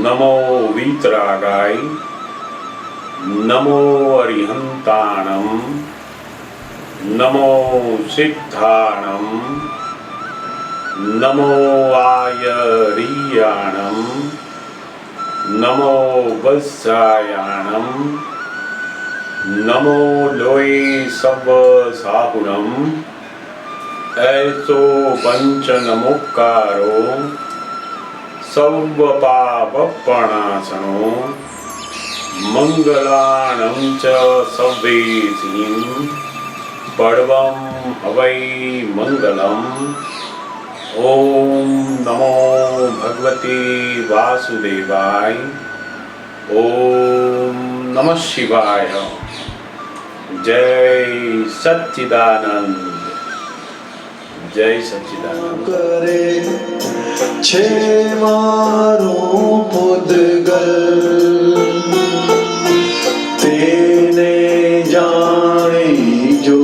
नमो वीतरागाय नमो अरिहंताणं नमो सिद्धाणं नमो आयरीयाणं नमो वत्सायाणं नमो लोये सवसाहुणं ऐसो पंच नमोकारो सौवपावपणासनो मंगलानं च सव्वेसिं पडवं हवै मंगलम्। ओम नमो भगवते वासुदेवाय। ओम नमः शिवाय। जय सच्चिदानंद। जय सच्चिदानंद। करे छे मारो पुदगल तेने जानी जो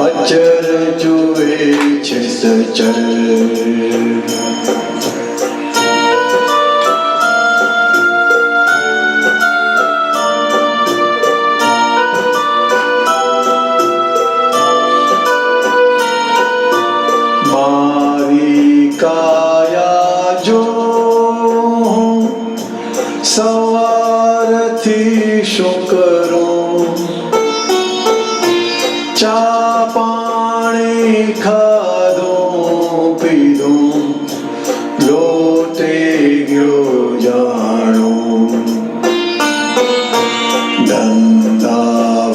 अचर जुए छे सचर। काया जो सवारथी शो करूं चा पाणी खाधो पीधो लोटे गयो जाणो धंधा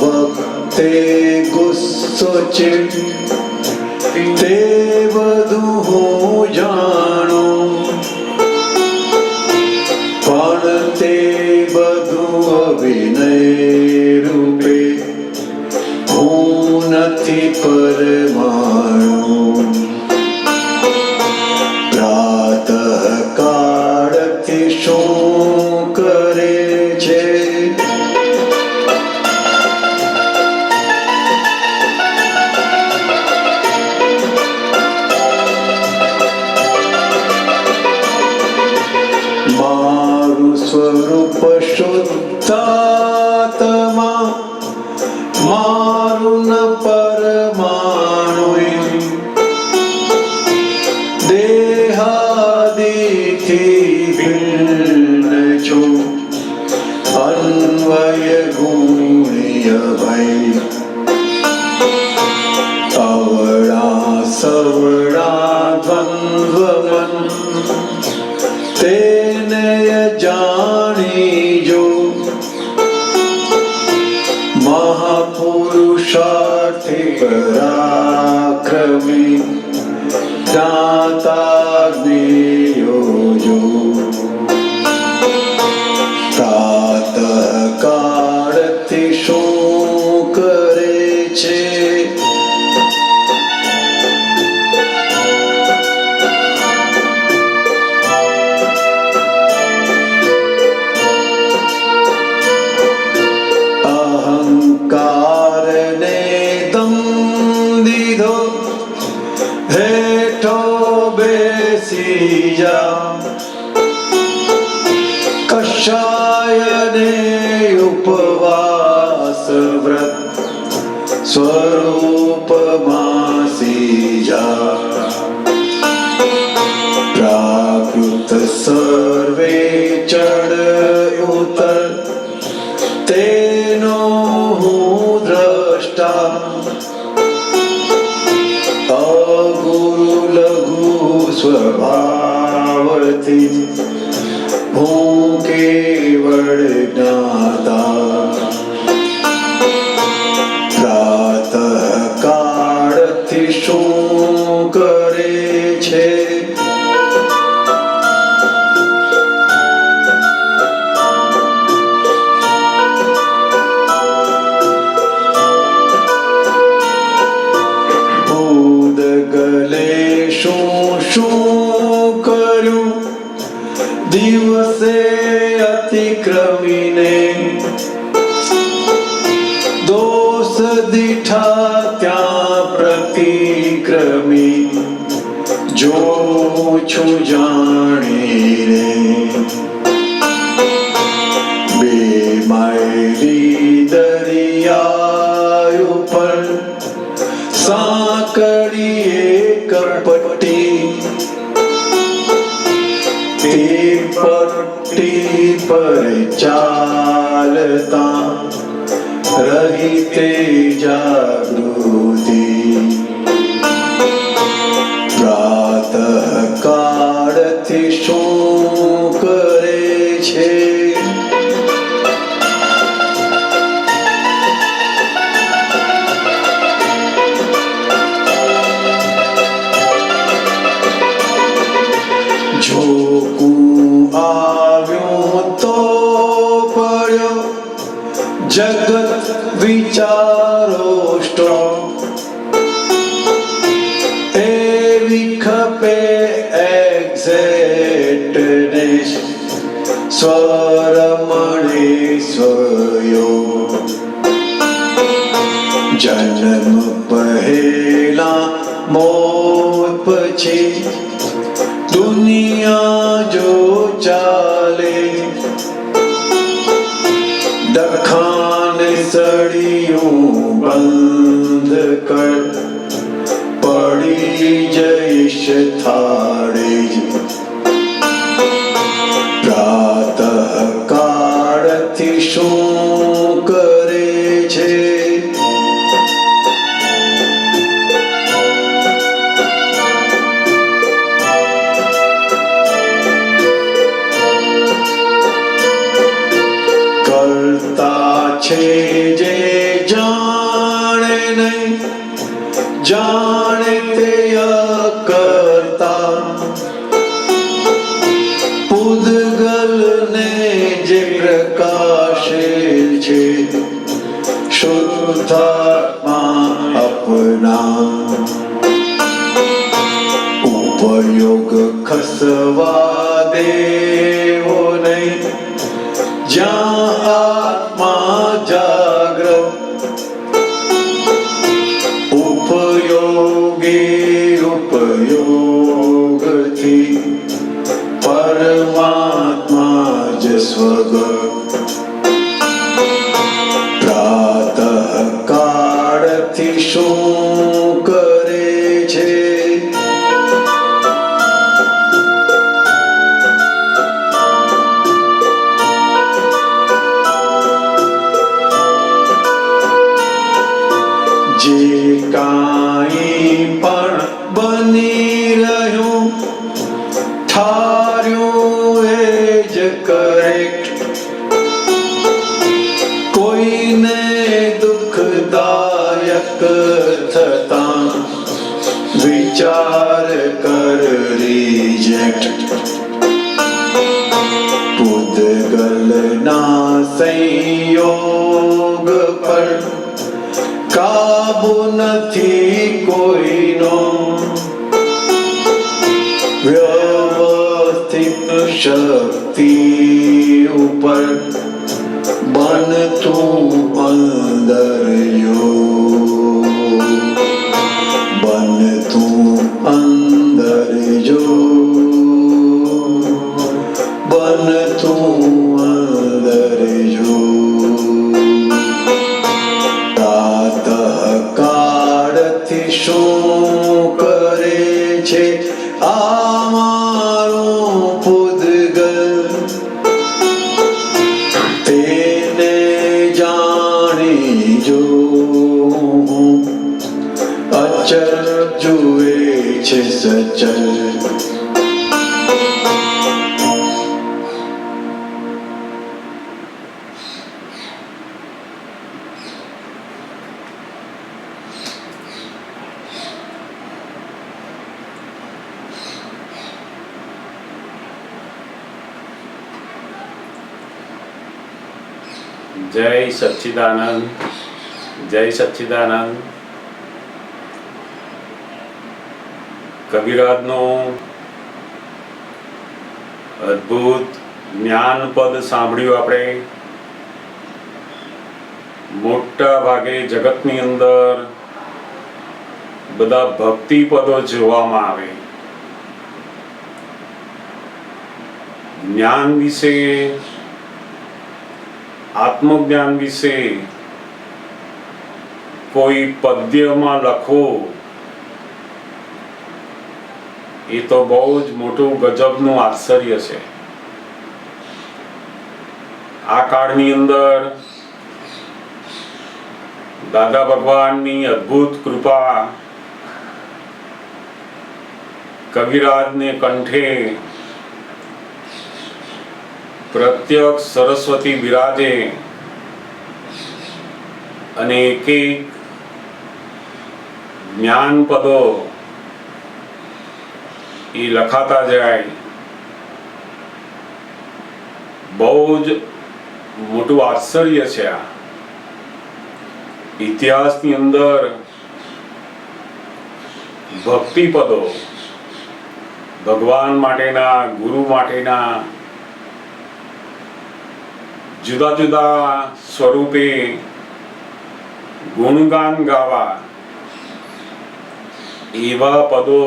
वक्ते गुस्सो चिड़ ते बधु हो जानो पण ते बधु अभिनय रूपे हूँ नथी परमाणु। प्रातः काळथी शू करे छे मारु स्वरूप शुद्धात्मा मारु न परमाणु देहादिथी भिन्न छो अन्वय गुणीय भय अवड़ा सवड़ा द्वंद्व मन तेने जानी जो महापुरुषार्थी पराक्रमी दाताग्नेयो जो प्रातः काळथी शू करे छे अहंकारने दम दीधो हेठो बेसी जा कषायने उपवास व्रत स्वरूप मासी जा प्राकृत सर्वे चढ़ उतर तेनो हूँ द्रष्टा अगुरु लघु स्वभावथी हूँ केवल ज्ञाता। प्रातः काळथी शू करे छे गले शू शू कर्યું દિવસે અતિક્રમીને દોષ દીઠા ત્યાં પ્રતિક્રમી જોઉં છું જાણીને બે માયલી દરિયા ઉપર સાંકળીએ કપટી તે પટ્ટી પર ચાલતા રહી તે જાગૃતિ પ્રાતઃ કાળથી શું કરે છે જોકું આવ્યું તો પડ્યો જગત વિચારો સ્ટ્રોંગ એવી ખપે એક્ઝેક્ટનેસ સ્વરમણે સ્વયો જન્મ પહેલા મોત પછી દુનિયા જો ચાલે દખાન સળિયું બંધ કર પડી જઈશ થાળે પ્રાતઃ કાળથી શું કરે છે કરતા છે જે જાણે નહીં જાણે તે અકર્તા પૂદગલને જે પ્રકાશે છે શુદ્ધાત્મા અપના ઉપયોગ ખસવા દેવો નહીં જ્યાં આત્મા જાગ્રત ઉપયોગી ઉપયોગથી પરમાત્મા જ સ્વગત પ્રાતઃ કાળથી શું કરે છે જે કાંઈ પણ બની રહ્યું ઠાર્યું એ જ કરેક્ટ કોઈને દુઃખદાયક થતા વિચાર કર રિજેક્ટ પૂદગલના સંયોગ પર કાબુ નથી કોઈનો વ્યવસ્થિત શક્તિ ઉપર બનતું અંદર બનતું અંદર બનતું અંદર કાળથી શું કરે છે આ મારું પૂદગલ તેને જાણી જો અચલ જુએ છે સચલ જય સચ્ચિદાનંદ જય સચ્ચિદાનંદ કબીરાજનું અદ્ભુત જ્ઞાન પદ સાંભળ્યું આપણે મોટા ભાગે જગતની અંદર બધા ભક્તિ પદો જોવામાં આવે જ્ઞાન વિશે, આત્મજ્ઞાન વિશે કોઈ પદ્યમાં લખવું એ તો બહુ જ મોટું ગજબનું આશ્ચર્ય છે. આ કાળની અંદર દાદા ભગવાનની અદ્ભુત કૃપા કવિરાજને કંઠે પ્રત્યક્ષ સરસ્વતી બિરાજે અને એક એક જ્ઞાન પદો એ લખાતા જાય. બહુ જ મોટું આશ્ચર્ય છે. આ ઇતિહાસની અંદર ભક્તિ પદો, ભગવાન માટેના, ગુરુ માટેના જુદા જુદા સ્વરૂપે ગુણગાન ગાવા એવા પદો,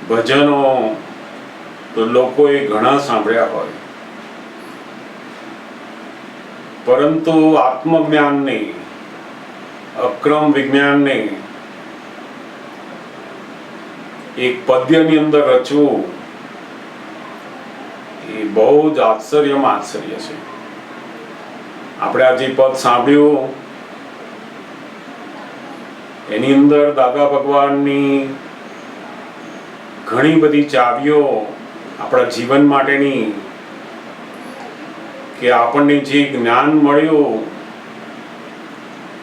ભજનો તો લોકોએ ઘણા સાંભળ્યા હોય, પરંતુ આત્મજ્ઞાનને, અક્રમ વિજ્ઞાનને એક પદ્યની અંદર રચવું એ બહુ જ આશ્ચર્યમાં આશ્ચર્ય છે. આપણે આ જે પદ સાંભળ્યું એની અંદર દાદા ભગવાનની ઘણી બધી ચાવીઓ આપણા જીવન માટેની, કે આપણને જે જ્ઞાન મળ્યું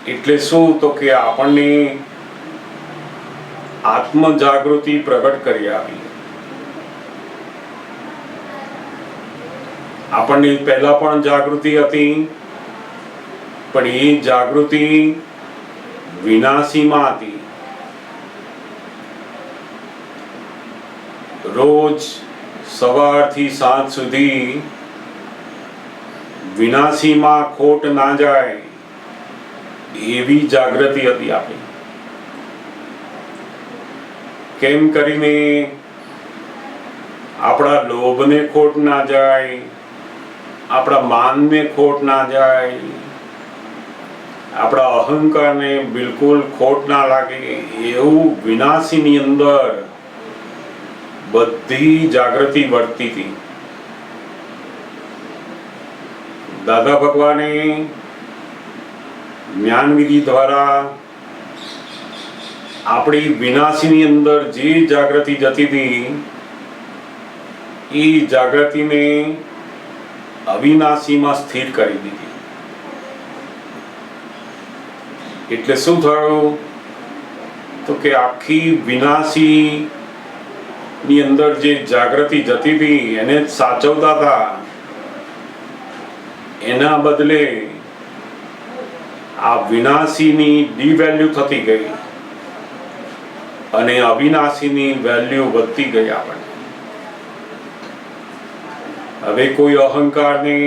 એટલે શું, તો કે આપણને આત્મ જાગૃતિ પ્રગટ કરી આપી. આપણને પહેલા પણ જાગૃતિ હતી, પણ એ જાગૃતિ વિનાશીમાં હતી. રોજ સવારથી સાંજ સુધી વિનાશીમાં ખોટ ના જાય એવી જાગૃતિ હતી આપણી. કેમ કરીને આપણા લોભને ખોટ ના જાય, આપણા માનને ખોટ ના જાય, આપણા અહંકારને બિલકુલ ખોટ ના લાગે, એવું વિનાશીની અંદર બધી જાગૃતિ વર્તી હતી. દાદા ભગવાને જ્ઞાન વિધિ દ્વારા આપણી વિનાશીની અંદર જે જાગૃતિ જતી હતી એ જાગૃતિને અવિનાશીમાં સ્થિર કરી દીધી. એટલે શું થયું, તો કે આખી વિનાશી ની અંદર જે જાગૃતિ જતી હતી એને જ સાચવતા હતા, એના બદલે આ વિનાશીની ડિવેલ્યુ થતી ગઈ અને અવિનાશીની વેલ્યુ વધતી ગઈ. આપણને હવે કોઈ અહંકારને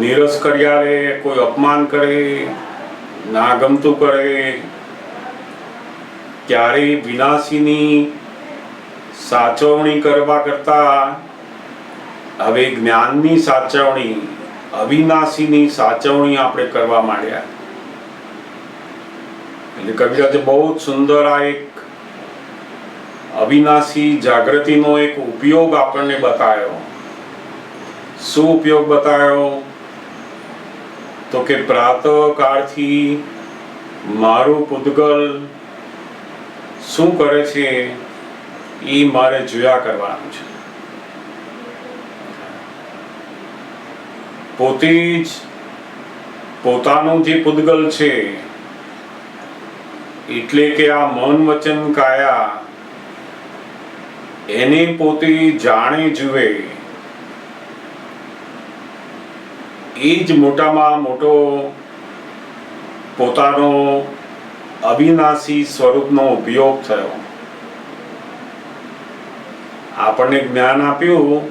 નિરસ કર્યા લે, કોઈ અપમાન કરે, ના ગમતું કરે, ત્યારે વિનાશીની સાચવણી કરવા કરતા હવે જ્ઞાનની સાચવણી, અવિનાશીની સાચવણી આપણે કરવા માંડ્યા. એટલે કવિરાજે બહુ સુંદર આ એક અવિનાશી જાગૃતિનો એક ઉપયોગ આપણને બતાવ્યો. શું ઉપયોગ બતાવ્યો, તો કે પ્રાતઃ કાળથી મારું પૂતગલ શું કરે છે એ મારે જોયા કરવાનું છે. પોતે જ પોતાનું જે પૂતગલ છે, એટલે કે આ મન વચન કાયા, એને પોતે જાણે જુએ, એ જ મોટામાં મોટો પોતાનો અવિનાશી સ્વરૂપનો ઉપયોગ થયો. આપણને જ્ઞાન આપ્યું,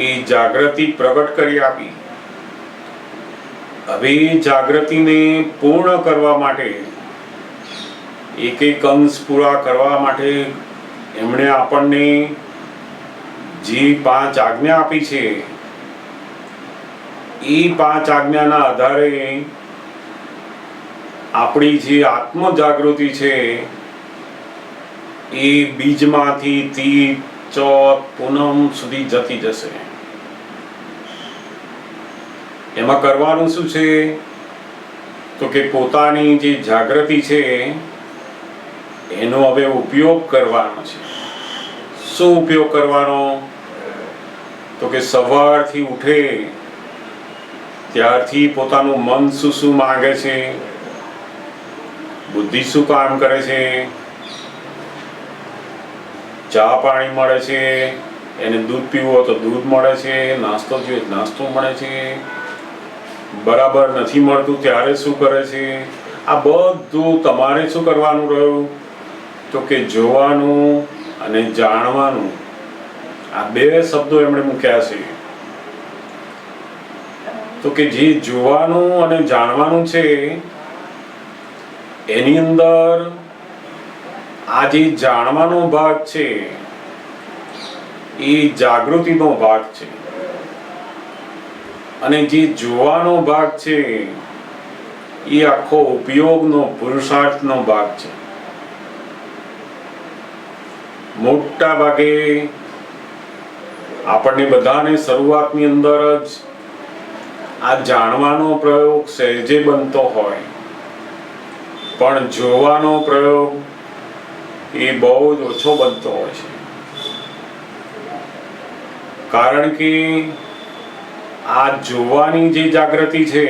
એ જાગૃતિ પ્રગટ કરી આપી. હવે જાગૃતિને પૂર્ણ કરવા માટે, એક એક અંશ પૂરા કરવા માટે એમણે આપણને જે 5 આજ્ઞા આપી છે એ 5 આજ્ઞાના આધારે આપણી જે આત્મ જાગૃતિ છે એ બીજમાંથી તીજ, ચોથ, પૂનમ સુધી જતી જશે. એમાં કરવાનું શું છે તો કે પોતાની જે જાગૃતિ છે એનો હવે ઉપયોગ કરવાનો છે. શું ઉપયોગ કરવાનો તો કે સવારથી ઉઠે ત્યારથી પોતાનું મન શું શું માંગે છે, બુદ્ધિ શું કામ કરે છે, ચા પાણી મળે છે, એને દૂધ પીવું હોય તો દૂધ મળે છે, નાસ્તો જોઈએ નાસ્તો મળે છે, બરાબર નથી મળતું ત્યારે શું કરે છે. આ બધું તમારે શું કરવાનું રહ્યું તો કે જોવાનું અને જાણવાનું. આ 2 શબ્દો એમણે મૂક્યા છે. તો કે જે જોવાનું અને જાણવાનું છે એની અંદર આ જે જાણવાનો ભાગ છે એ જાગૃતિનો ભાગ છે અને જે જોવાનો ભાગ છે એ આખો ઉપયોગનો પુરુષાર્થનો ભાગ છે. મોટા ભાગે આપણને બધાને શરૂઆતની અંદર જ આ જાણવાનો પ્રયોગ સહેજે બનતો હોય, પણ જોવાનો પ્રયોગ એ બહુ જ ઓછો બનતો હોય છે. કારણ કે આ જોવાની જે જાગૃતિ છે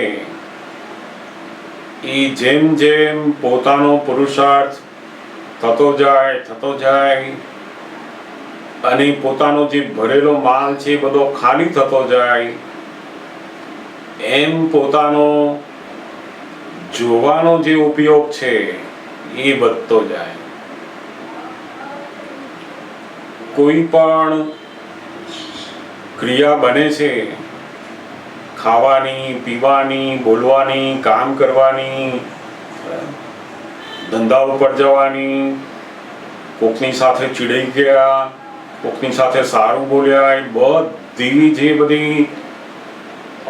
એ જેમ જેમ પોતાનો પુરુષાર્થ થતો જાય અને પોતાનો જે ભરેલો માલ છે એ બધો ખાલી થતો જાય એમ પોતાનો જોવાનો જે ઉપયોગ છે એ વધતો જાય. કોઈ પણ ક્રિયા બને છે, ખાવાની, પીવાની, બોલવાની, કામ કરવાની, ધંધા ઉપર જવાની, કોકની સાથે ચીડાઈ ગયા, કોકની સાથે સારું બોલ્યા, એ બધી જે બધી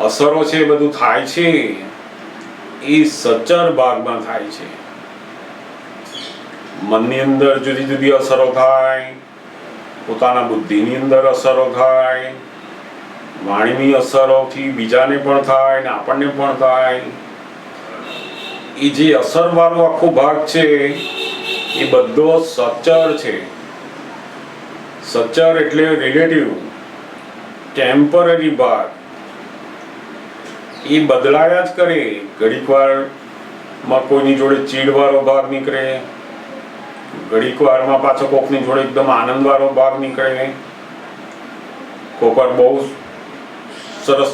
અસરો છે બધું થાય છે એ સચર ભાગમાં થાય છે. મનની અંદર જુદી જુદી અસરો થાય, પોતાના બુદ્ધિની અંદર અસરો થાય, વાણીની અસરોથી બીજાને પણ થાય ને આપણને પણ થાય. એ જે અસરવાળો આખો ભાગ છે એ બધો સચર છે. સચર એટલે રિલેટિવ, ટેમ્પરરી ભાગ. એ બદલાયા જ કરે. ઘડીક વારમાં કોઈની જોડે ચીડવાળો ભાગ નીકળે, ઘડીક વારમાં પાછો કોકની જોડે એકદમ આનંદવાળો ભાગ નીકળે, કોક વાર બહુ સરસ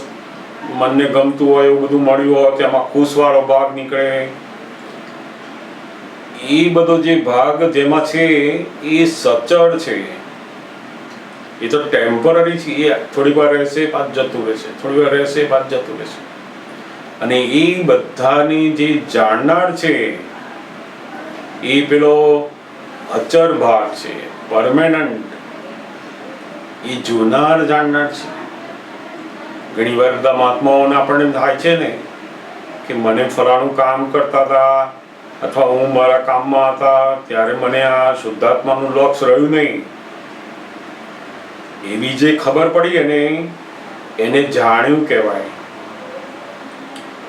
મનને ગમતું હોય એવું બધું મળ્યું હોય તેમાં ખુશવાળો ભાગ નીકળે. એ બધો જે ભાગ જેમાં છે એ સચળ છે. એ તો ટેમ્પરરી છે. એ થોડી વાર રહેશે પાછ જતું રહેશે, થોડી વાર રહેશે પાછ જતું રહેશે. અને એ બધાની જે જાણનાર છે એ પેલો અચર ભાગ છે, પરમેનન્ટ. એ જોનાર જાણનાર છે. ઘણી વાર બધા મહાત્માઓને આપણને થાય છે ને કે મને ફલાણું કામ કરતા હતા અથવા હું મારા કામમાં હતા ત્યારે મને આ શુદ્ધાત્માનું લક્ષ રહ્યું નહીં. એવી જે ખબર પડી એને જાણ્યું કહેવાય.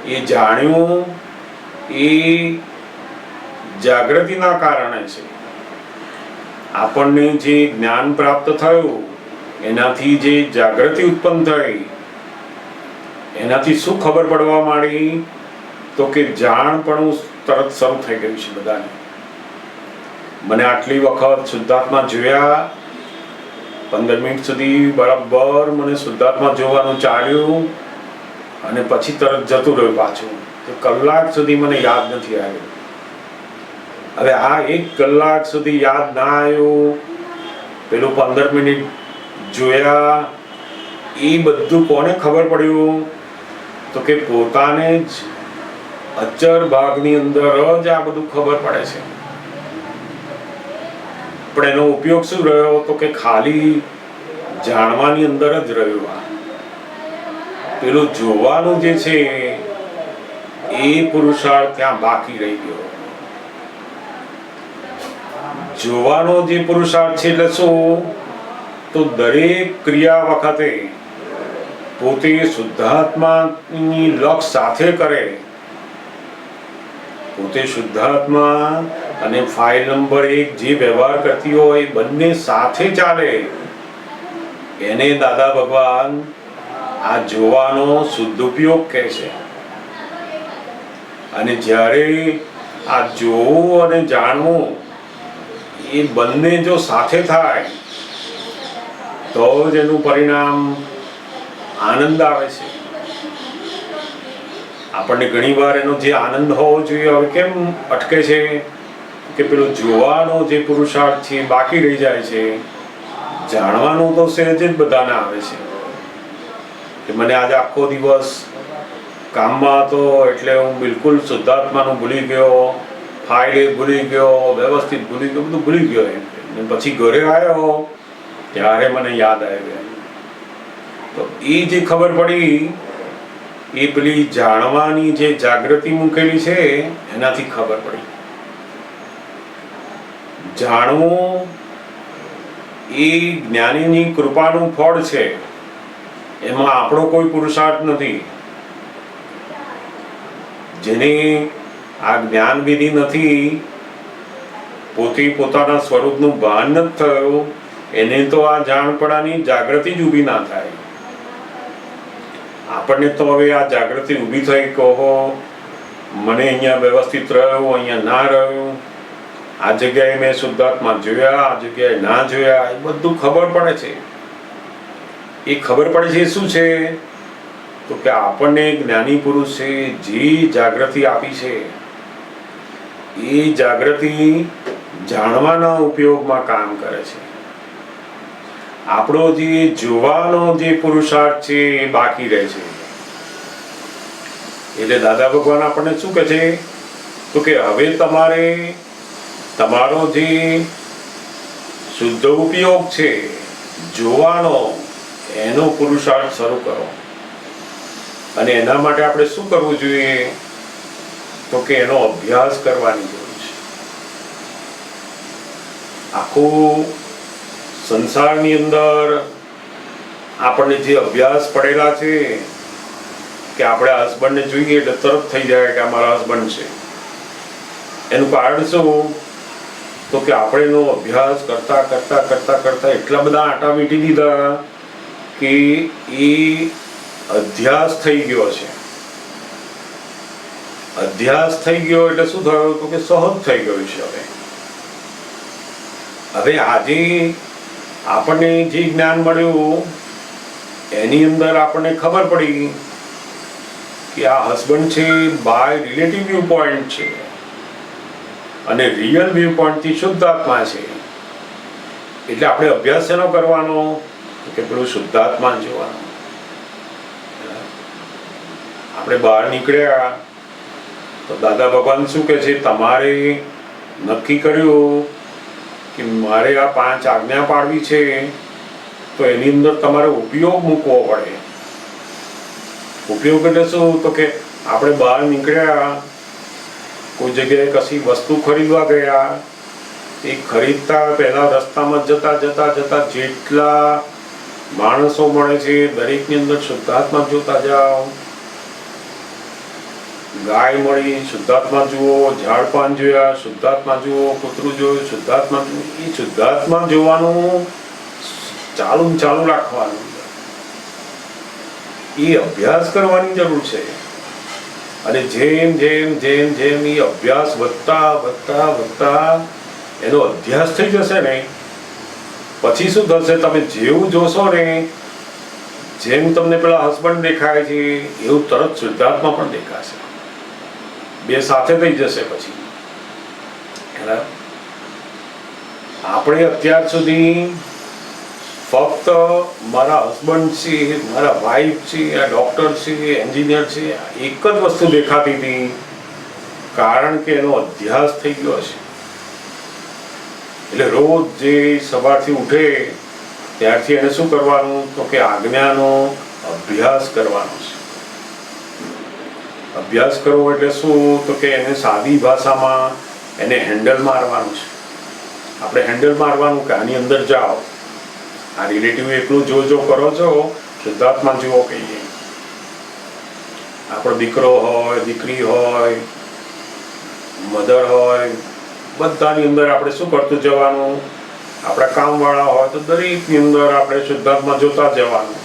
એ જાણ્યું એ જાગૃતિના કારણે છે. આપણને જે જ્ઞાન પ્રાપ્ત થયું એનાથી જે જાગૃતિ ઉત્પન્ન થઈ એનાથી શું ખબર પડવા માંડી તો કે જાણપણું તરત શરૂ થઈ ગયું છે બધાને. મને આટલી વખત શુદ્ધાત્મા જોયા, 15 મિનિટ સુધી બરાબર મને શુદ્ધાત્મા જોવાનું ચાલ્યું અને પછી તરત જતું રહ્યું પાછું. તો કલાક સુધી મને યાદ નથી આવ્યું. હવે આ 1 કલાક સુધી યાદ ના આવ્યું, પેલું 15 મિનિટ જોયા, એ બધું કોને ખબર પડ્યું તો કે પોતાને જ અચર ભાગની અંદર જ આ બધું ખબર પડે છે. પણ એનો ઉપયોગ શું રહ્યો તો કે ખાલી જાણવાની અંદર જ રહ્યું. આ પેલું જોવાનું જે છે એ પુરુષાર્થ ત્યાં બાકી રહી ગયો. જોવાનો જે પુરુષાર્થ છે એટલે શું? તો દરેક ક્રિયા વખતે પોતે શુદ્ધાત્માની લક્ષ સાથે કરે. પોતે શુદ્ધાત્મા અને ફાઇલ નંબર 1 જે વ્યવહાર કરતી હોય એ બંને સાથે ચાલે. એને દાદા ભગવાન આ જોવાનો શુદ્ધ ઉપયોગ કહે છે. અને જ્યારે આ જોવું અને જાણવું એ બંને જો સાથે થાય તો જ એનું પરિણામ આનંદ આવે છે. આપણને ઘણીવાર એનો જે આનંદ હોવો જોઈએ હવે કેમ અટકે છે કે પેલો જોવાનો જે પુરુષાર્થ છે બાકી રહી જાય છે. જાણવાનું તો સહેજ જ બધાને આવે છે કે મને આજે આખો દિવસ કામમાં હતો એટલે હું બિલકુલ શુદ્ધાત્માનું ભૂલી ગયો, ફાઇલે ભૂલી ગયો, વ્યવસ્થિત ભૂલી ગયો, બધું ભૂલી ગયો. એમ પછી ઘરે આવ્યો ત્યારે મને યાદ આવ્યું. તો એ જે ખબર પડી એ પેલી જાણવાની જે જાગૃતિ મૂકેલી છે એનાથી ખબર પડી. જાણવું એ જ્ઞાનીની કૃપાનું ફળ છે. એમાં આપણો કોઈ પુરુષાર્થ નથી. જેને આ જ્ઞાન વિધિ નથી, પોતે પોતાના સ્વરૂપનું ભાન નથી થયું, એને તો આ જાણપણાની જાગૃતિ જ ઊભી ના થાય. આપણને તો હવે આ જાગૃતિ ઊભી થઈ કે ઓહો મને અહીંયા વ્યવસ્થિત રહ્યું, અહીંયા ના રહ્યું, આ જગ્યાએ મેં શુદ્ધાત્મા જોયા, આ જગ્યાએ ના જોયા, એ બધું ખબર પડે છે. એ ખબર પડે છે શું છે? તો કે આપણને જ્ઞાની પુરુષે જે જાગૃતિ આપી છે એ જાગૃતિ જાણવાના ઉપયોગમાં કામ કરે છે. આપણો જે જોવાનો જે પુરુષાર્થ છે એ બાકી રહે છે. એટલે દાદા ભગવાન આપણને શું કહે છે? તો કે હવે તમારે તમારો જે શુદ્ધ ઉપયોગ છે જોવાનો એનો પુરુષાર્થ શરૂ કરો. અને એના માટે આપણે શું કરવું જોઈએ? તો કે એનો અભ્યાસ કરવાની જરૂર છે. આખું સંસારની અંદર આપણને જે અભ્યાસ પડેલા છે કે આપણે હસબન્ડને જોઈએ એટલે તરત થઈ જાય કે આ મારા હસબન્ડ છે. એનું કારણ શું? તો કે આપણે એનો અભ્યાસ કરતા કરતા કરતા કરતા એટલા બધા આંટા વીંટી દીધા કે એ અધ્યાસ થઈ ગયો છે. અધ્યાસ થઈ ગયો એટલે શું થયું? તો કે સહજ થઈ ગયું છે. હવે આજે આપણને જે જ્ઞાન મળ્યું એની અંદર આપણને ખબર પડી કે આ હસબન્ડ છે બાય રિલેટિવ વ્યૂ પોઈન્ટ છે અને રિયલ વ્યૂ પોઈન્ટથી શુદ્ધાત્મા છે. એટલે આપણે અભ્યાસ શેનો કરવાનો? કે પેલું શુદ્ધાત્મા જોવાનું. આપણે બહાર નીકળ્યા તો દાદા ભગવાન શું કહે છે? તમારે નક્કી કર્યું કે મારે આ 5 આજ્ઞા પાડવી છે તો એની અંદર તમારે ઉપયોગ મૂકવો પડે. ઉપયોગ એટલે શું? તો કે આપણે બહાર નીકળ્યા, કોઈ જગ્યાએ કશી વસ્તુ ખરીદવા ગયા, એ ખરીદતા પહેલા રસ્તામાં જતા જતા જતા જેટલા માણસો મળે છે દરેકની અંદર શુદ્ધાત્મા જોતા જાઓ. ગાય મળી, શુદ્ધાત્મા જુઓ, ઝાડ પાન જોયા, શુદ્ધાત્મા જુઓ, કૂતરું જોયું, શુદ્ધાત્મા જુઓ. એ શુદ્ધાત્મા જોવાનું ચાલુ રાખવાનું. એ અભ્યાસ કરવાની જરૂર છે. અને જેમ જેમ જેમ જેમ એ અભ્યાસ વધતા વધતા વધતા એનો અધ્યાસ થઈ જશે ને પછી શું થશે? તમે જેવું જોશો ને જેમ તમને પેલા હસબન્ડ દેખાય છે એવું તરત શુદ્ધાત્મા પણ દેખાશે. બે સાથે થઈ જશે. પછી આપણે અત્યાર સુધી ફક્ત મારા હસબન્ડ છે, મારા વાઈફ છે, આ ડોક્ટર છે, એન્જિનિયર છે, એક જ વસ્તુ દેખાતી હતી. કારણ કે એનો અધ્યાસ થઈ ગયો છે. એટલે રોજ જે સવારથી ઉઠે ત્યારથી એને શું કરવાનું? તો કે આજ્ઞાનો અભ્યાસ કરવાનો છે. અભ્યાસ કરવો એટલે શું? તો કે એને સાદી ભાષામાં એને હેન્ડલ મારવાનું છે. આપણે હેન્ડલ મારવાનું કે આની અંદર જાઓ, આ રિલેટિવ એટલું જો કરો છો, શુદ્ધાત્મા જુઓ કહીએ. આપણો દીકરો હોય, દીકરી હોય, મધર હોય, બધાની અંદર આપણે શું કરતું જવાનું? આપણા કામવાળા હોય તો દરેકની અંદર આપણે શુદ્ધાત્મા જોતા જવાનું,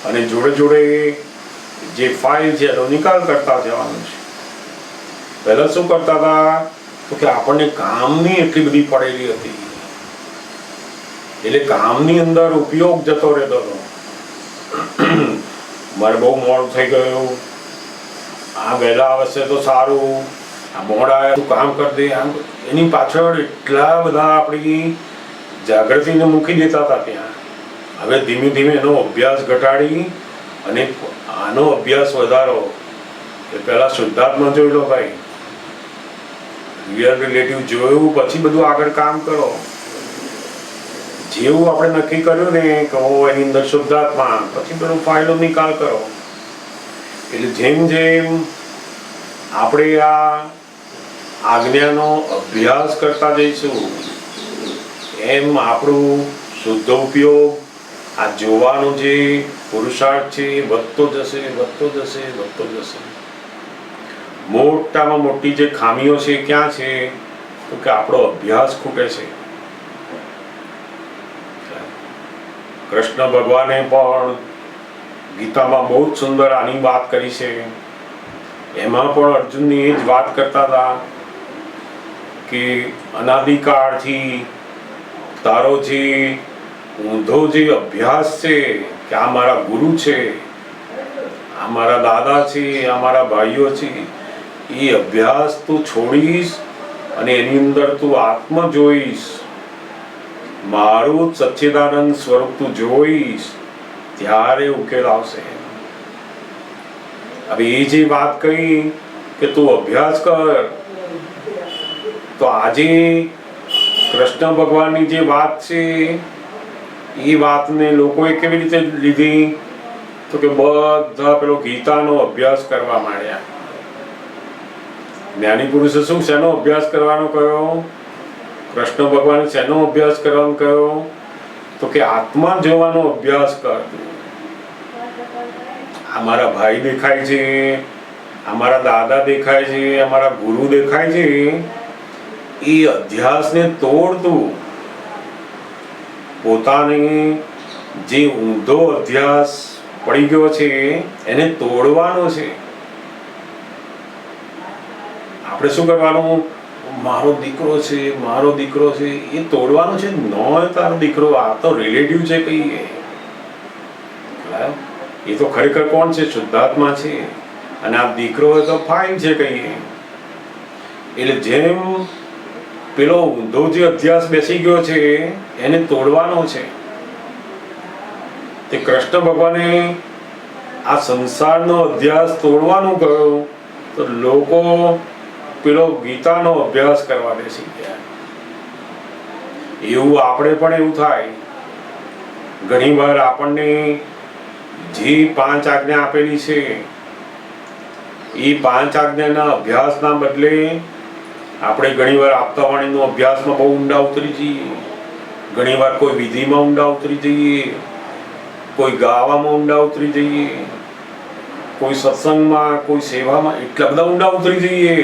અને જોડે જોડે જે ફાઇલ છે એનો નિકાલ કરતા જવાનું છે. પહેલા શું કરતા હતા? તો કે આપણને કામની એટલી બધી પડેલી હતી, એટલે કામની અંદર ઉપયોગ જતો રહેતો હતો. મારે બહુ મોડું થઈ ગયું, આ વહેલા આવશે તો સારું, આ મોડા આવ્યા તું કામ કરી દે, આમ એની પાછળ એટલા બધા આપણી જાગૃતિને મૂકી દેતા હતા ત્યાં. હવે ધીમે ધીમે એનો અભ્યાસ ઘટાડી અને આનો અભ્યાસ વધારો. એ પહેલા શુદ્ધાત્મા જોઈ લો ભાઈ, રિયલ રિલેટિવ જોયું પછી બધું આગળ કામ કરો. જેવું આપણે નક્કી કર્યું ને કે એની અંદર શુદ્ધાત્મા, પછી પેલું ફાઇલો નિકાલ કરો. એટલે જેમ જેમ આપણે આ આજ્ઞાનો અભ્યાસ કરતા જઈશું એમ આપણું શુદ્ધ ઉપયોગ, આ જોવાનો જે પુરુષાર્થ છે એ વધતો જશે, વધતો જશે, વધતો જશે. મોટામાં મોટી જે ખામીઓ છે ક્યાં છે? તો કે આપણો અભ્યાસ ખૂટે છે. કૃષ્ણ ભગવાને પણ ગીતામાં બહુ જ સુંદર આની વાત કરી છે. એમાં પણ અર્જુનની એ જ વાત કરતા હતા કે અનાદિકાળથી તારો જે ઊંધો જે અભ્યાસ છે કે આ મારા ગુરુ છે, આ મારા દાદા છે, આ મારા ભાઈઓ છે, એ અભ્યાસ તું છોડીશ અને એની અંદર તું આત્મ જોઈશ, મારું સચ્ચિદાનંદ સ્વરૂપ તું જોઈશ, ત્યારે ઉકેલ આવશે. હવે એ જે વાત કહી કે તું અભ્યાસ કર, તો આજે કૃષ્ણ ભગવાનની જે વાત છે એ વાતને લોકોએ કેવી રીતે લીધી? તો કે બધા પેલો ગીતાનો અભ્યાસ કરવા માંડ્યા. જ્ઞાની પુરુષે શું શેનો અભ્યાસ કરવાનો કહ્યો? કૃષ્ણ ભગવાને શેનો અભ્યાસ કરવાનો કહ્યો? તો કે આત્મા જોવાનો અભ્યાસ કર. અમારા ભાઈ દેખાય છે, અમારા દાદા દેખાય છે, અમારા ગુરુ દેખાય છે, એ અધ્યાસને તોડતું પોતાની જે ઊંધો અધ્યાસ પડી ગયો છે એને તોડવાનો છે. આપણે શું કરવાનું? મારો દીકરો છે, મારો દીકરો છે, એ તોડવાનો છે. નો તારો દીકરો, આ તો રિલેટિવ છે કહીએ. એ તો ખરેખર કોણ છે? શુદ્ધાત્મા છે. અને આ દીકરો તો ફાઇન છે કહીએ. એટલે જેમ પેલો ઊંધો જે અધ્યાસ બેસી ગયો છે એને તોડવાનો છે. તે કૃષ્ણ ભગવાને આ સંસારનો અધ્યાસ તોડવાનું કહ્યું તો લોકો પેલો ગીતાનો અભ્યાસ કરવા બેસી ગયા. એવું આપણે પણ એવું થાય. ઘણી વાર આપણને જે 5 આજ્ઞા આપેલી છે એ 5 આજ્ઞાના અભ્યાસના બદલે આપણે ઘણીવાર આપતાવાણીનો અભ્યાસમાં બહુ ઊંડા ઉતરી જઈએ, ઘણીવાર કોઈ વિધિમાં ઊંડા ઉતરી જઈએ, કોઈ ગાવામાં ઊંડા ઉતરી જઈએ, કોઈ સત્સંગમાં, કોઈ સેવામાં એટલા બધા ઊંડા ઉતરી જઈએ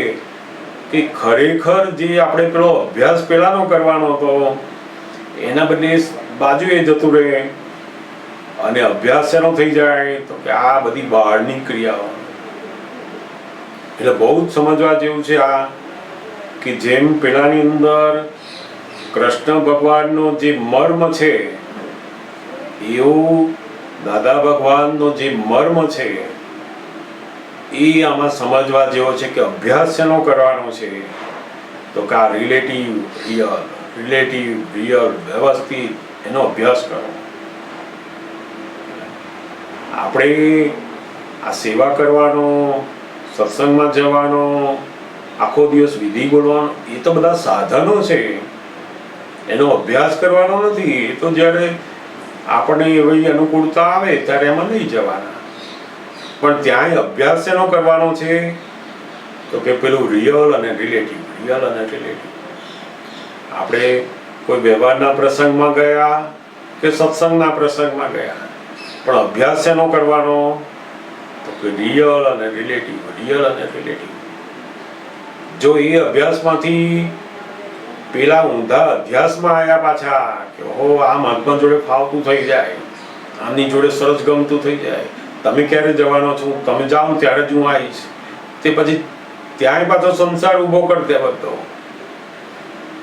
કે ખરેખર જે આપણે પેલો અભ્યાસ પેલાનો કરવાનો હતો એના બદલે બાજુએ જતું રહે. અને અભ્યાસ શેનો થઈ જાય? તો કે આ બધી બહારની ક્રિયાઓ. એટલે બહુ જ સમજવા જેવું છે આ, કે જેમ પેલાની અંદર કૃષ્ણ ભગવાનનો જે મર્મ છે એવું દાદા ભગવાનનો જે મર્મ છે એ આમાં સમજવા જેવો છે કે અભ્યાસ શેનો કરવાનો છે? તો કે આ રિલેટિવ રિયલ વ્યવસ્થિત એનો અભ્યાસ કરો. આપણે આ સેવા કરવાનો, સત્સંગમાં જવાનો, આખો દિવસ વિધિ બોલવાનો, એ તો બધા સાધનો છે, એનો અભ્યાસ કરવાનો નથી. એ તો જ્યારે આપણને એવી અનુકૂળતા આવે ત્યારે એમાં લઈ જવાના. પણ ત્યાંય અભ્યાસ એનો કરવાનો છે તો કે પેલું રિયલ અને રિલેટિવ. આપણે કોઈ વ્યવહારના પ્રસંગમાં ગયા કે સત્સંગના પ્રસંગમાં ગયા, પણ અભ્યાસ એનો કરવાનો તો કે રિયલ અને રિલેટિવ. જો એ અભ્યાસમાંથી પેલા ઊંધા અભ્યાસમાં આવ્યા પાછા કે હો આ મહાત્મા જોડે ફાવતું થઈ જાય, આમની જોડે સરસ ગમતું થઈ જાય, તમે ક્યારે જવાનો છો, તમે જાઓ ત્યારે જ હું આવીશ, તે પછી ત્યાંય પાછો સંસાર ઊભો કરી દે બધો.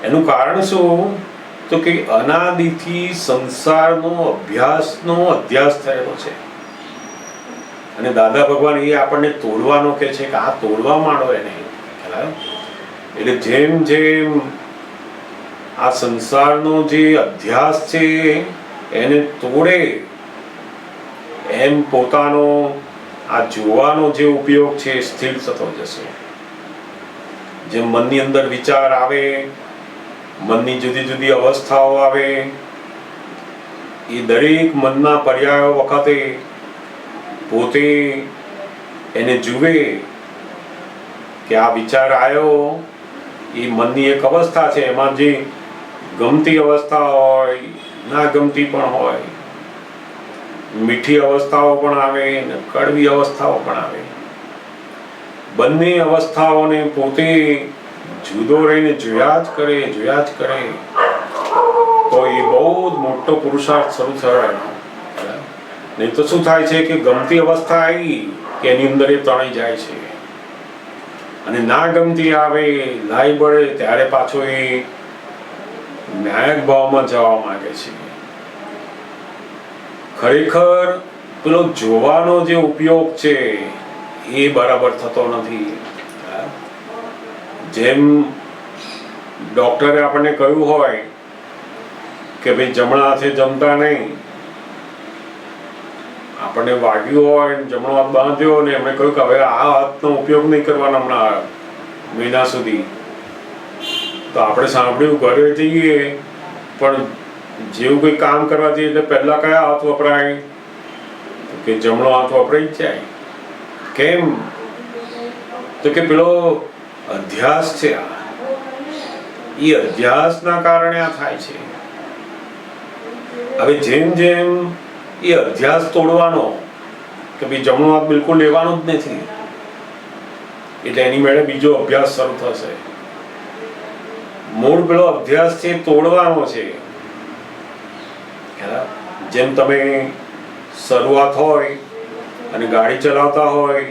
એનું કારણ શું? તો કે અનાદિથી સંસારનો અધ્યાસ થયેલો છે. અને દાદા ભગવાન એ આપણને તોડવાનો કે છે કે આ તોડવા માંડો એને. એટલે જેમ જેમ આ સંસારનો જે અધ્યાસ છે એને તોડે એમ પોતાનો આ જોવાનો જે ઉપયોગ છે એ સ્થિર થતો જશે. જેમ મનની અંદર વિચાર આવે, મનની જુદી જુદી અવસ્થાઓ આવે, એ દરેક મનના પર્યાયો વખતે પોતે એને જુએ કે આ વિચાર આવ્યો એ મનની એક અવસ્થા છે, એમાં જે ગમતી અવસ્થા હોય, ના ગમતી પણ હોય, મીઠી અવસ્થાઓ પણ આવે ને કડવી અવસ્થાઓ પણ આવે. બંને અવસ્થાઓને પોતે જુદો રહીને જોયા જ કરે તો એ બહુ જ મોટો પુરુષાર્થ શરૂ થયો. નહીં તો શું થાય છે કે ગમતી અવસ્થા આવી કે એની અંદર એ તણાઈ જાય છે, અને ના ગમતી આવે લાઈ બળે ત્યારે પાછો એ ન્યાયક ભાવમાં જવા માંગે છે. ખરેખર પેલો જોવાનો જે ઉપયોગ છે એ બરાબર થતો નથી. જેમ ડોક્ટરે આપણને કહ્યું હોય કે ભાઈ જમણા હાથે જમતા નહીં, આપણને વાગ્યું હોય જમણો હાથ બાંધ્યો ને એમણે કહ્યું કે હવે આ હાથનો ઉપયોગ નહીં કરવાનો હમણાં મહિના સુધી. તો આપણે સાંભળ્યું ઘરે જઈએ પણ જેવું કોઈ કામ કરવા જઈએ એટલે પહેલા કયા હાથ વપરાય? કે જમણો હાથ વપરાઈ જ જાય. કેમ? તો કે પેલો અધ્યાસ છે, એ અધ્યાસના કારણે આ થાય છે. હવે જેમ જેમ એ અધ્યાસ તોડવાનો કે ભાઈ જમણો હાથ બિલકુલ લેવાનો જ નથી, એટલે એની મેળે બીજો અભ્યાસ શરૂ થશે. મૂળ પેલો અભ્યાસ છે તોડવાનો છે. જેમ તમે શરૂઆત હોય અને ગાડી ચલાવતા હોય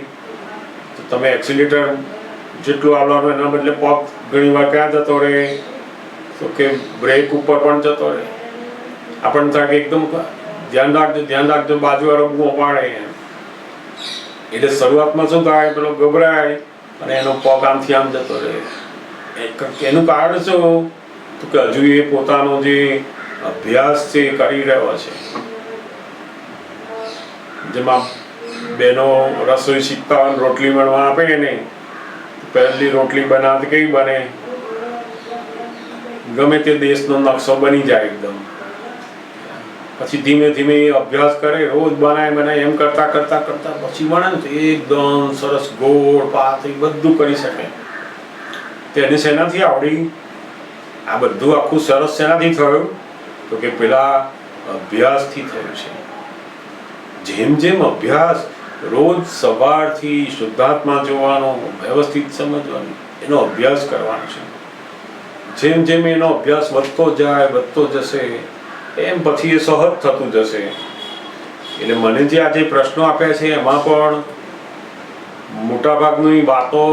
તો તમે એક્સિલેટર જેટલું આવવાનું એના બદલે પગ ઘણી વાર ક્યાં જતો રહે? તો કે બ્રેક ઉપર પણ જતો રહે. આપણને થાય કે એકદમ ધ્યાન રાખજો બાજુવાળો બૂમો પાડે. એટલે શરૂઆતમાં શું થાય? પેલો ગભરાય અને એનો પગ આમથી આમ જતો રહે. એનું કારણ શું? તો કે હજુ એ પોતાનો જે અભ્યાસ છે એ કરી રહ્યો છે. જેમાં બેનો રસોઈ શીખતા હોય રોટલી બનવા આપે ને, પહેલી રોટલી બનાવતી કેવી બને? ગમે તે દેશનો નકશો બની જાય એકદમ. પછી ધીમે ધીમે એ અભ્યાસ કરે, રોજ બનાય એમ કરતા પછી બને ને એકદમ સરસ ગોળ પાતળી બધું કરી શકે. તેને શેનાથી આવડી? આ બધું આખું સરસ શેનાથી થયું? તો કે પેલા અભ્યાસથી થયું છે. જેમ જેમ અભ્યાસ રોજ સવારથી શુદ્ધાત્મા જોવાનો, વ્યવસ્થિત સમજવાનો, એનો અભ્યાસ કરવાનો છે. જેમ જેમ એનો અભ્યાસ વધતો જશે એમ પછી એ સહજ થતું જશે. એટલે મને જે આજે પ્રશ્નો આપ્યા છે એમાં પણ મોટાભાગની વાતો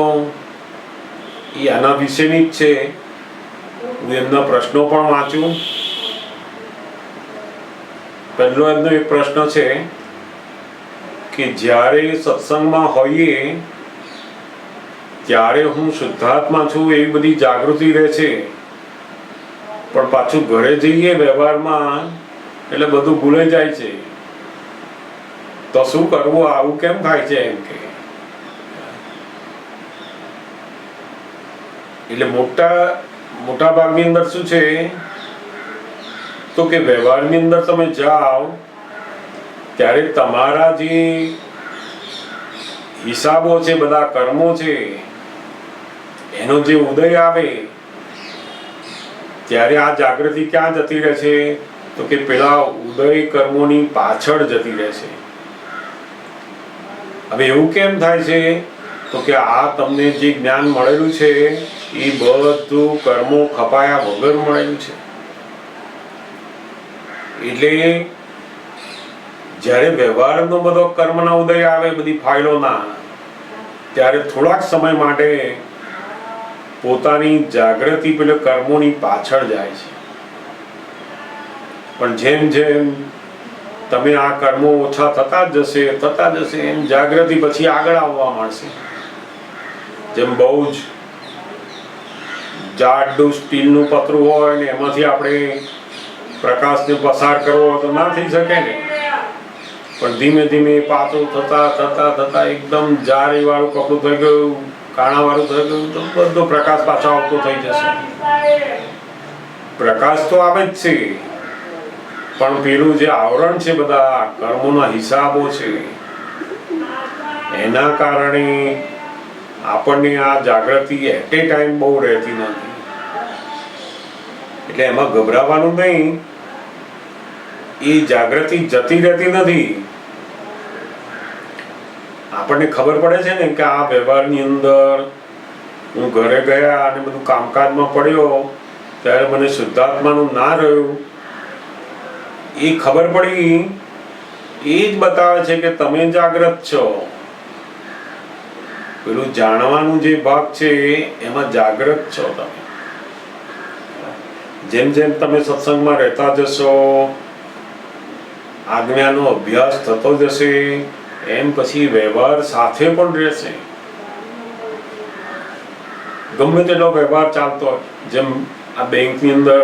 એ આના વિશેની જ છે. હું એમના પ્રશ્નો પણ વાંચું. પહેલો એમનો એક પ્રશ્ન છે કે જ્યારે સત્સંગમાં હોઈએ ત્યારે હું શુદ્ધાત્મા છું એવી બધી જાગૃતિ રહે છે, પણ પાછું ઘરે જઈએ વ્યવહારમાં એટલે બધું ભૂલાઈ જાય છે. તો શું કરવું? આવું કેમ થાય છે? એમ કે એટલે મોટા ભાગની અંદર શું છે તો કે વ્યવહારની અંદર તમે જાઓ ત્યારે તમારા જે હિસાબો છે, બધા કર્મો છે, એનો જે ઉદય આવે ત્યારે આ જાગૃતિ ક્યાં જતી રહે છે? તો કે પેલા ઉદય કર્મોની પાછળ જતી રહે છે. હવે એવું કેમ થાય છે? તો કે આ તમને જે જ્ઞાન મળેલું છે એ બધું કર્મો ખપાયા વગર મળેલું છે. એટલે જ્યારે વ્યવહારનો બધો કર્મના ઉદય આવે, બધી ફાઇલોના, ત્યારે થોડાક સમય માટે પોતાની જાગૃતિ પેલા કર્મોની પાછળ જાય છે. પણ જેમ જેમ તમે આ કર્મો ઓછા થતા જ જશે એમ જાગૃતિ પછી આગળ આવવા માંડશે. જેમ બહુ જ જાડું સ્ટીલનું પતરું હોય ને એમાંથી આપણે પ્રકાશને પસાર કરવો હોય તો ના થઈ શકે ને. પણ ધીમે ધીમે પાતળું થતા એકદમ જારી વાળું કપડું થઈ ગયું, કાણા વાળું થઈ ગયું, તો બધો પ્રકાશ પાછો આવતો થઈ જશે. પ્રકાશ તો આવે જ છે, પણ પેલું જે આવરણ છે, બધા કર્મોના હિસાબો છે, એના કારણે આપણને આ જાગૃતિ એટ એ ટાઈમ બહુ રહેતી નથી. એટલે એમાં ગભરાવાનું નહીં. એ જાગૃતિ જતી રહેતી નથી. આપણને ખબર પડે છે ને કે આ વ્યવહારની અંદર હું ઘરે ગયા અને બધું કામકાજમાં પડ્યો ત્યારે મને શુદ્ધાત્માનું ના રહ્યું. એ ખબર પડી, એ જ બતાવે છે કે તમે જાગૃત છો. પેલું જાણવાનું જે ભાગ છે એમાં જાગૃત છો તમે. જેમ જેમ તમે સત્સંગમાં રહેતા જશો, આજ્ઞાનો અભ્યાસ થતો જશે, એમ પછી વ્યવહાર સાથે પણ રહેશે. ગમે તેટલો વ્યવહાર ચાલતો હોય, જેમ આ બેંકની અંદર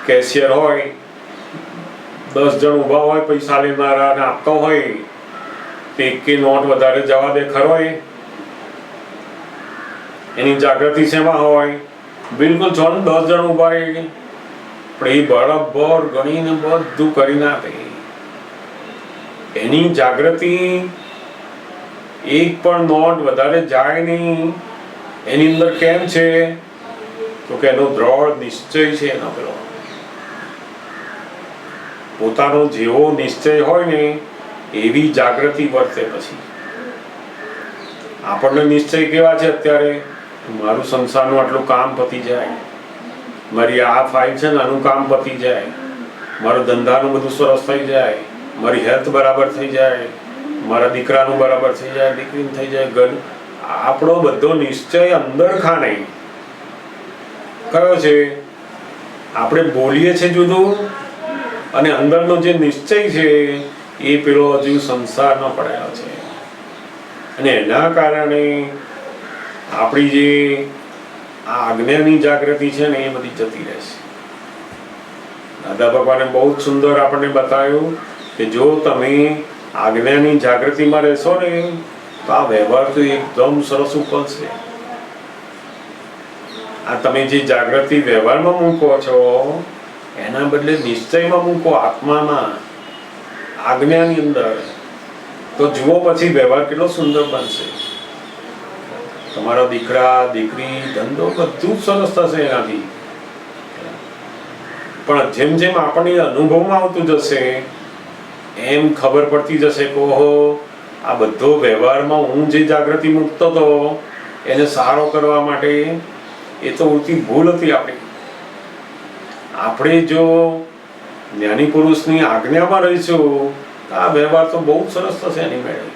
કેશિયર હોય, 10 જણ ઊભા હોય પૈસા લેનારા અને આપતો હોય, તે એકે નોટ વધારે જવા દે ખરો? એની જાગૃતિ શેમાં હોય? બિલકુલ 10 જણ ઊભા હોય પણ એ બરાબર ગણીને બધું કરી નાખે. એની જાગૃતિ એક પણ નોટ વધારે જાય નહીં. એની અંદર કેમ છે? તો કે એનો દ્રઢ નિશ્ચય છે. એનો પેલો પોતાનો જેવો નિશ્ચય હોય ને એવી જાગૃતિ વર્તે. પછી આપણને નિશ્ચય કેવા છે અત્યારે? મારું સંસારનું આટલું કામ પતી જાય, મારી આ ફાઇલ છે ને આનું કામ પતી જાય, મારું ધંધાનું બધું સરસ થઈ જાય, મારી હેલ્થ બરાબર થઈ જાય, મારા દીકરાનું બરાબર થઈ જાય, દીકરીનું થઈ જાય. ઘર આપણો બધો નિશ્ચય અંદર ખાને કયો છે? આપણે બોલીએ છીએ જુદું, અને અંદરનો જે નિશ્ચય છે એ પેલો હજુ સંસારમાં પડેલો છે. અને એના કારણે આપણી જે આ આજ્ઞાની જાગૃતિ છે ને એ બધી જતી રહેશે. દાદા ભગવાને બહુ જ સુંદર આપણને બતાવ્યું કે જો તમે આજ્ઞાની જાગૃતિમાં રહેશો ને તો આ વ્યવહાર તો એકદમ સરસ ઉકલશે. આ તમે જે જાગૃતિ વ્યવહારમાં મૂકો છો એના બદલે નિશ્ચયમાં મૂકો, આત્મામાં, આજ્ઞાની અંદર, તો જુઓ પછી વ્યવહાર કેટલો સુંદર બનશે. તમારા દીકરા, દીકરી, ધંધો બધું જ સરસ થશે એનાથી. પણ જેમ જેમ આપણને અનુભવમાં આવતું જશે એમ ખબર પડતી જશે કે ઓહો, આ બધો વ્યવહારમાં હું જે જાગૃતિ મૂકતો હતો એને સારો કરવા માટે એ તો ઉલટી ભૂલ હતી આપણી. આપણે જો જ્ઞાની પુરુષની આજ્ઞામાં રહીશું તો આ વ્યવહાર તો બહુ સરસ થશે એની મેળે.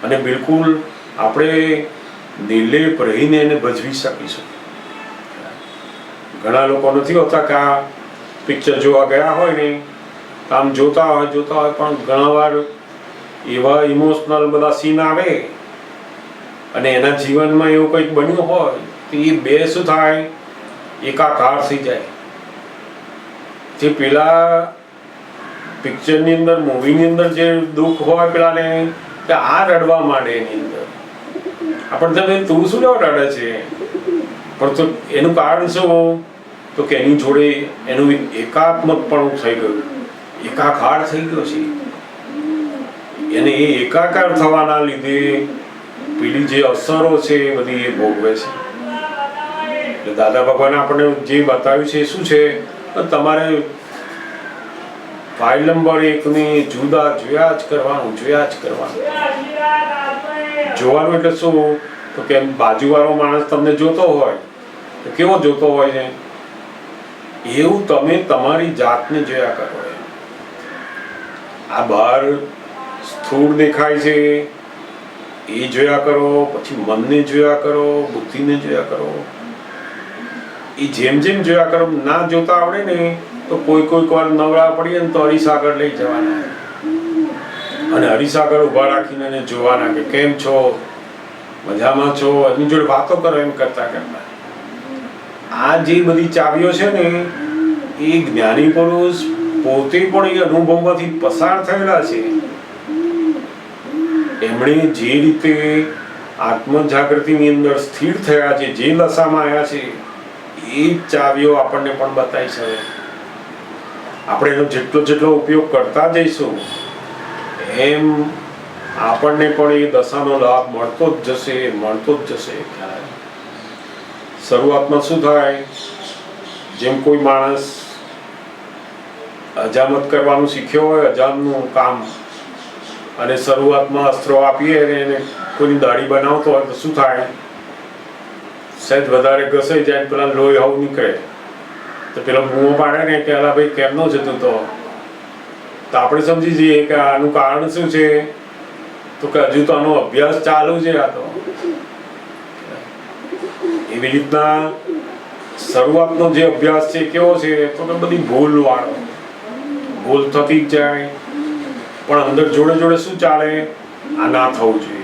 અને બિલકુલ આપણે નિર્લેપ રહીને એને ભજવી શકીશું. ઘણા લોકો નથી હોતા કે આ પિક્ચર જોવા ગયા હોય ને આમ જોતા હોય પણ ઘણા વાર એવા ઇમોશનલ બધા સીન આવે અને એના જીવનમાં એવું કંઈક બન્યું હોય તો એ બે શું થાય? એકાકાર થઈ જાય. જે પેલા પિક્ચરની અંદર, મૂવીની અંદર જે દુઃખ હોય પેલાને, કે આ રડવા માંડે એની અંદર. આપણને તું શું રડે છે? પણ તો એનું કારણ શું? તો તો કે એની જોડે એનું એકાત્મકપણું થઈ ગયું, એકાકાર થઈ ગયો છે. એને એ એકાકાર થવાના લીધે પેલી જે અસરો છે એ બધી એ ભોગવે છે. એટલે દાદા ભગવાને આપણને જે બતાવ્યું છે એ શું છે, તમારે ફાઇલ નંબર 1 ની જુદા જોયા જ કરવાનું. જોવાનું એટલે શું, તો કે બાજુવાળો માણસ તમને જોતો હોય તો કેવો જોતો હોય છે, એવું તમે તમારી જાતને જોયા કરો. આ બહાર સ્થૂળ દેખાય છે એ જોયા કરો, પછી મનને જોયા કરો, બુદ્ધિને જોયા કરો. એ જેમ જેમ જોયા કરો, ના જોતા આવડે ને તો કોઈક વાર નવરા પડીએ ને તો હરિસાગર લઈ જવાના અને હરિસાગર ઉભા રાખીને એને જોવાના કે કેમ છો, મજામાં છો, એની જોડે વાતો કરો. એમ કરતા કરતા આ જે બધી ચાવીઓ છે ને એ જ્ઞાની પુરુષ પોતે પણ એ અનુભવમાંથી પસાર થયેલા છે. એમણે જે રીતે આત્મ જાગૃતિની અંદર સ્થિર થયા છે, જે દશામાં આવ્યા છે, એ ચાવીઓ આપણને પણ બતાવી છે. આપણે એનો જેટલો ઉપયોગ કરતા જઈશું એમ આપણને પણ એ દશાનો લાભ મળતો જ જશે. શરૂઆતમાં શું થાય, જેમ કોઈ માણસ અજામત કરવાનું શીખ્યો હોય, અજામનું કામ, અને શરૂઆતમાં અસ્ત્રો આપીએ અને એને કોઈની દાઢી બનાવતો હોય તો શું થાય, સહેજ વધારે ઘસાઈ જાય, પેલા લોહી હાવ નીકળે તો પેલો બૂમો પાડે ને કે અલા ભાઈ કેમનો જતું તો આપણે સમજી જઈએ કે આનું કારણ શું છે, તો કે હજુ તો આનો અભ્યાસ ચાલુ છે. આ તો એવી રીતના શરૂઆતનો જે અભ્યાસ છે કેવો છે, તો કે બધી ભૂલ થતી જ જાય, પણ અંદર જોડે શું ચાલે, આ ના થવું જોઈએ.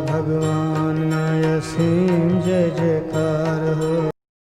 ભગવાન અસીમ જય જયકાર.